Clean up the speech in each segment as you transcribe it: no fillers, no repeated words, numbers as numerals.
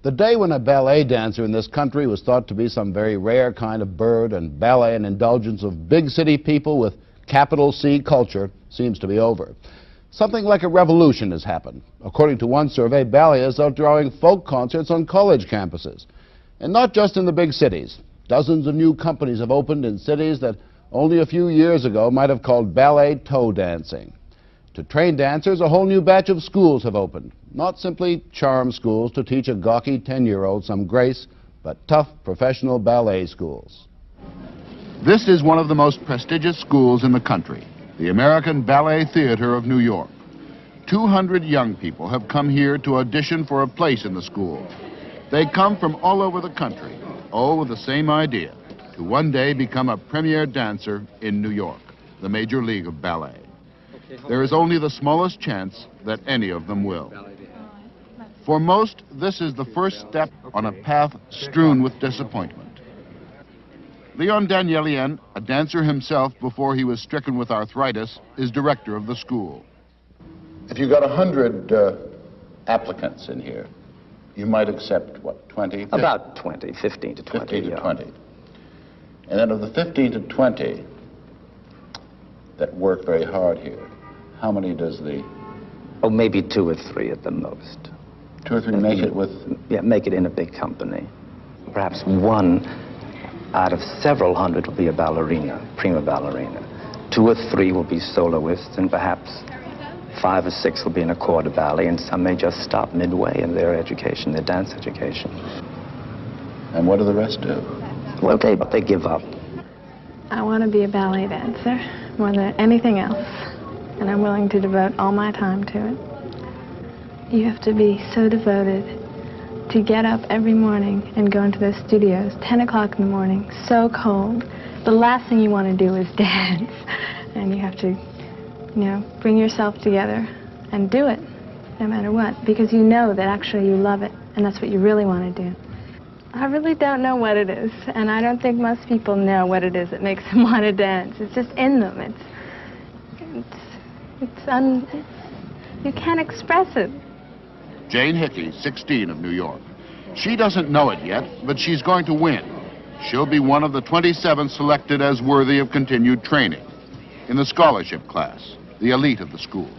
The day when a ballet dancer in this country was thought to be some very rare kind of bird and ballet an indulgence of big city people with capital C culture seems to be over. Something like a revolution has happened. According to one survey, ballet is outdrawing folk concerts on college campuses. And not just in the big cities. Dozens of new companies have opened in cities that only a few years ago might have called ballet toe dancing. To train dancers, a whole new batch of schools have opened. Not simply charm schools to teach a gawky 10-year-old some grace, but tough professional ballet schools. This is one of the most prestigious schools in the country, the American Ballet Theater of New York. 200 young people have come here to audition for a place in the school. They come from all over the country, all with the same idea, to one day become a premier dancer in New York, the major league of ballet. There is only the smallest chance that any of them will. For most, this is the first step on a path strewn with disappointment. Leon Danielian, a dancer himself before he was stricken with arthritis, is director of the school. If you got 100 applicants in here, you might accept, what, 20? 50? About 20, 15 to 20. 15 to 20. And then of the 15 to 20 that work very hard here, how many does the... Oh, maybe 2 or 3 at the most. 2 or 3 make it with... Yeah, make it in a big company. Perhaps 1 out of several hundred will be a ballerina, prima ballerina. 2 or 3 will be soloists, and perhaps 5 or 6 will be in a corps de ballet, and some may just stop midway in their education, their dance education. And what do the rest do? Well, they give up. I want to be a ballet dancer more than anything else, and I'm willing to devote all my time to it. You have to be so devoted to get up every morning and go into those studios, 10 o'clock in the morning, so cold. The last thing you want to do is dance, and you have to, you know, bring yourself together and do it, no matter what, because you know that actually you love it, and that's what you really want to do. I really don't know what it is, and I don't think most people know what it is that makes them want to dance. It's just in them. You can't express it. Jane Hickey, 16, of New York. She doesn't know it yet, but she's going to win. She'll be one of the 27 selected as worthy of continued training in the scholarship class, the elite of the school.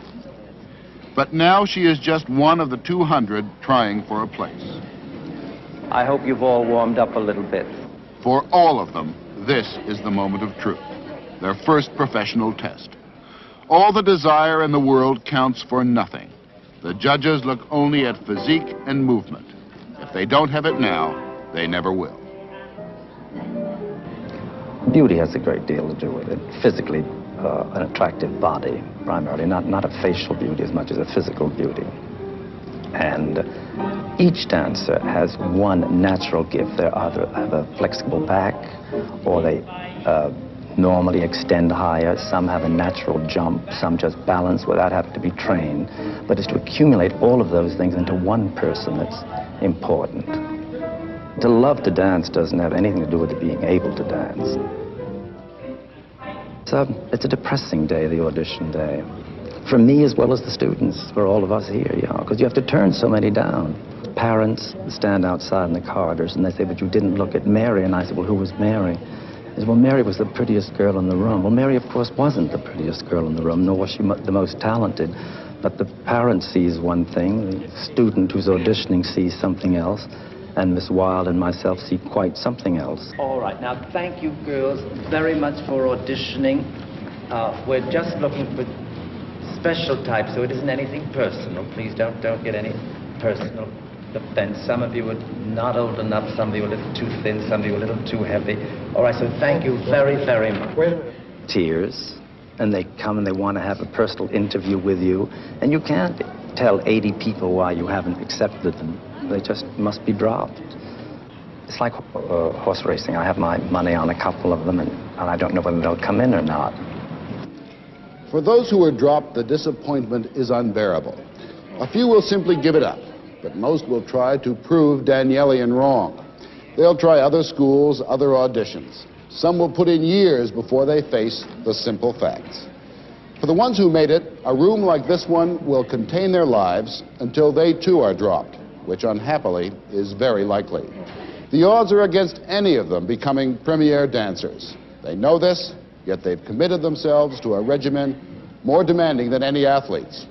But now she is just one of the 200 trying for a place. I hope you've all warmed up a little bit. For all of them, this is the moment of truth, their first professional test. All the desire in the world counts for nothing. The judges look only at physique and movement. If they don't have it now, they never will. Beauty has a great deal to do with it. Physically, an attractive body, primarily, not a facial beauty as much as a physical beauty. And each dancer has one natural gift. They either have a flexible back, or they normally extend higher. Some have a natural jump, some just balance without having to be trained. But it's to accumulate all of those things into one person that's important. To love to dance doesn't have anything to do with being able to dance. It's a depressing day, the audition day. For me as well as the students, for all of us here, you know, because you have to turn so many down. Parents stand outside in the corridors and they say, but you didn't look at Mary. And I said, well, who was Mary? They said, well, Mary was the prettiest girl in the room. Well, Mary, of course, wasn't the prettiest girl in the room, nor was she the most talented. But the parent sees one thing, the student who's auditioning sees something else, and Miss Wilde and myself see quite something else. All right, now thank you girls very much for auditioning. We're just looking for special types, so it isn't anything personal. Please don't get any personal offense. Some of you are not old enough, some of you are a little too thin, some of you are a little too heavy. All right, so thank you very, very much. Tears, and they come and they want to have a personal interview with you, and you can't tell 80 people why you haven't accepted them. They just must be dropped. It's like horse racing. I have my money on a couple of them, and I don't know whether they'll come in or not. For those who are dropped, the disappointment is unbearable. A few will simply give it up, but most will try to prove Danielian wrong. They'll try other schools, other auditions. Some will put in years before they face the simple facts. For the ones who made it, a room like this one will contain their lives until they too are dropped. which unhappily is very likely. The odds are against any of them becoming premier dancers. They know this, yet they've committed themselves to a regimen more demanding than any athletes.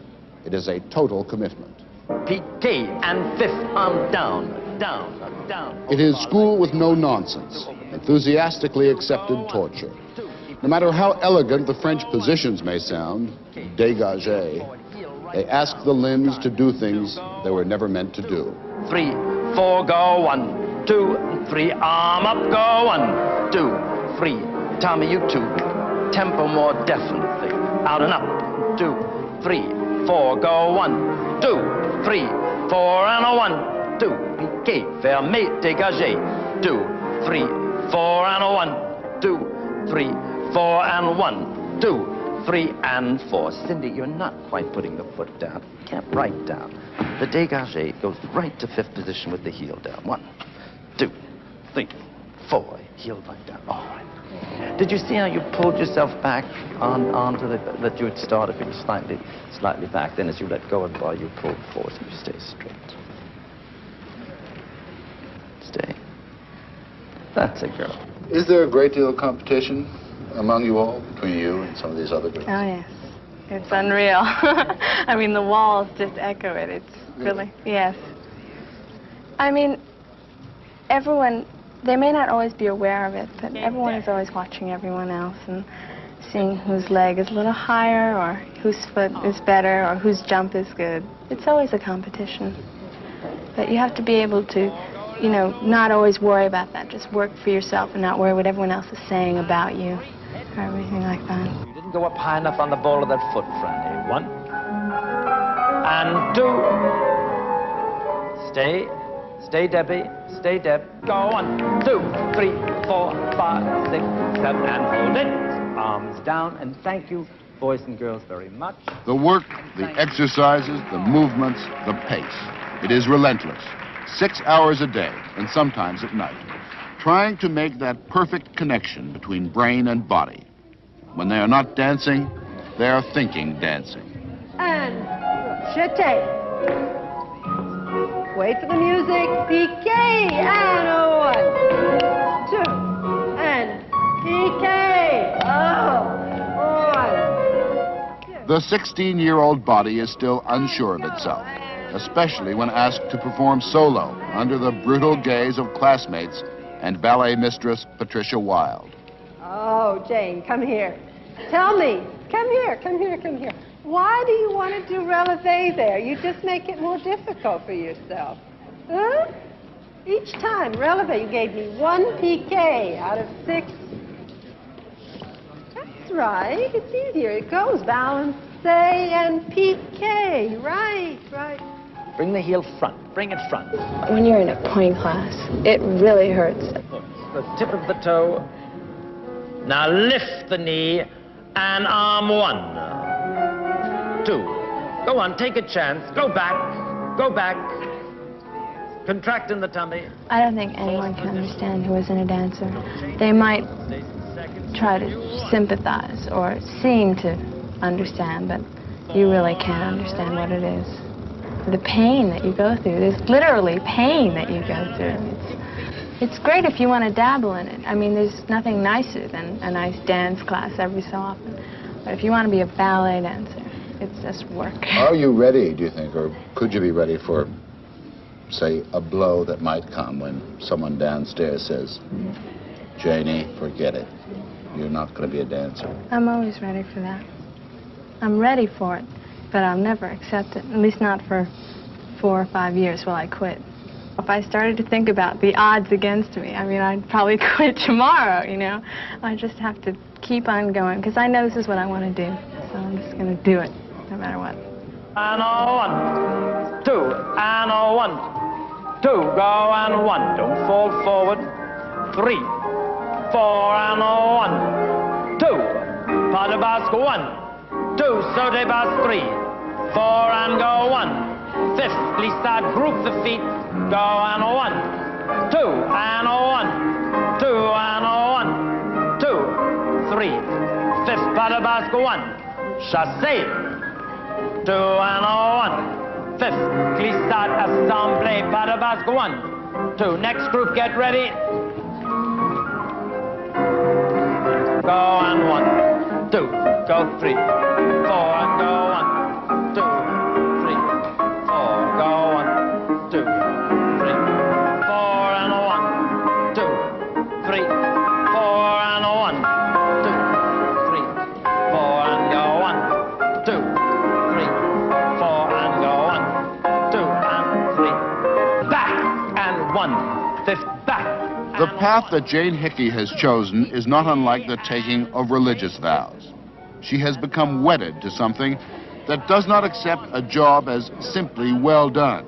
It is a total commitment. PK and fifth arm down, down, down. It is school with no nonsense, enthusiastically accepted torture. No matter how elegant the French positions may sound, dégagé, they ask the limbs to do things they were never meant to do. 3, 4, go, 1, 2, 3, arm up, go, 1, 2, 3. Tommy, you two, tempo more definitely. Out and up, 2, 3, 4, go, 1, 2, 3, 4, and a 1, 2, piqué, fermé, dégagé, 2, 3, 4, and a 1, 2, 3, 4, and 1, 2, 3, and 4. Cindy, you're not quite putting the foot down. Can't right down. The dégagé goes right to fifth position with the heel down. 1, 2, 3, 4. Heel right down. All right. Did you see how you pulled yourself back onto that you had started being slightly back? Then as you let go of the ball, you pulled forward. So you stay straight. Stay. That's a girl. Is there a great deal of competition among you all, between you and some of these other girls? Oh, yes. It's unreal. I mean, the walls just echo it. It's really, yes. I mean, everyone, they may not always be aware of it, but everyone is always watching everyone else and seeing whose leg is a little higher or whose foot is better or whose jump is good. It's always a competition. But you have to be able to, you know, not always worry about that. Just work for yourself and not worry what everyone else is saying about you or everything like that. You didn't go up high enough on the ball of that foot, Franny. 1, and 2. Stay. Stay, Debbie. Stay, Deb. Go. 1, 2, 3, 4, 5, 6, 7, and hold it. Arms down, and thank you, boys and girls, very much. The work, the exercises, the movements, the pace. It is relentless. 6 hours a day, and sometimes at night, trying to make that perfect connection between brain and body. When they are not dancing, they are thinking dancing. And jeté. Wait for the music. PK and a 1, 2, and PK. Oh, 1. The 16-year-old body is still unsure of itself, especially when asked to perform solo under the brutal gaze of classmates and ballet mistress Patricia Wilde. Oh, Jane, come here. Tell me. Come here, come here, come here. Why do you want to do releve there? You just make it more difficult for yourself. Huh? Each time, releve, you gave me 1 PK out of 6. That's right. It's easier. It goes balance, say, and PK. Right, right. Bring the heel front. Bring it front. When you're in a pointe class, it really hurts. The tip of the toe. Now lift the knee and arm 1, 2. Go on, take a chance. Go back. Go back. Contract in the tummy. I don't think anyone can understand who isn't a dancer. They might try to sympathize or seem to understand, but you really can't understand what it is. The pain that you go through, there's literally pain that you go through. It's great if you want to dabble in it. I mean, there's nothing nicer than a nice dance class every so often. But if you want to be a ballet dancer, it's just work. Are you ready, do you think, or could you be ready for, say, a blow that might come when someone downstairs says, Janie, forget it. You're not going to be a dancer. I'm always ready for that. I'm ready for it, but I'll never accept it, at least not for 4 or 5 years while I quit. If I started to think about the odds against me, I mean, I'd probably quit tomorrow, you know. I just have to keep on going, because I know this is what I want to do. So I'm just going to do it, no matter what. And a 1, 2, and a 1, 2, go and 1. Don't fall forward. 3, 4, and a 1, 2. Pas de basque 1, 2, saut de basque 3, 4, and go 1. 5th, glissade, group the feet. Go and a 1, 2, and a 1, 2, and a 1, 2, 3. 5th, pas de basque 1. Chassé. 2 and a 1, fifth, glissade, assemblée, pas de base, go 1, 2, next group, get ready. Go and 1, 2, go 3, 4 and go 1, 2, 3, 4, go 1, 2, 3, 4 and 1, 2, 3, 4 and 1, 2, 3, 4 and go 1, 2, 3, 4 and go 1, 2 and 3, back and 1, fifth, back. The path that Jane Hickey has chosen is not unlike the taking of religious vows. She has become wedded to something that does not accept a job as simply well done.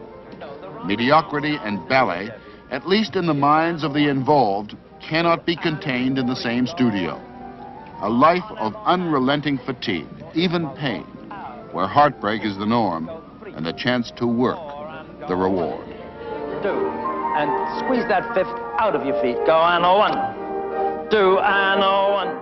Mediocrity and ballet, at least in the minds of the involved, cannot be contained in the same studio. A life of unrelenting fatigue, even pain, where heartbreak is the norm and the chance to work the reward. 2, and squeeze that fifth out of your feet. Go and 1, 2 and 1.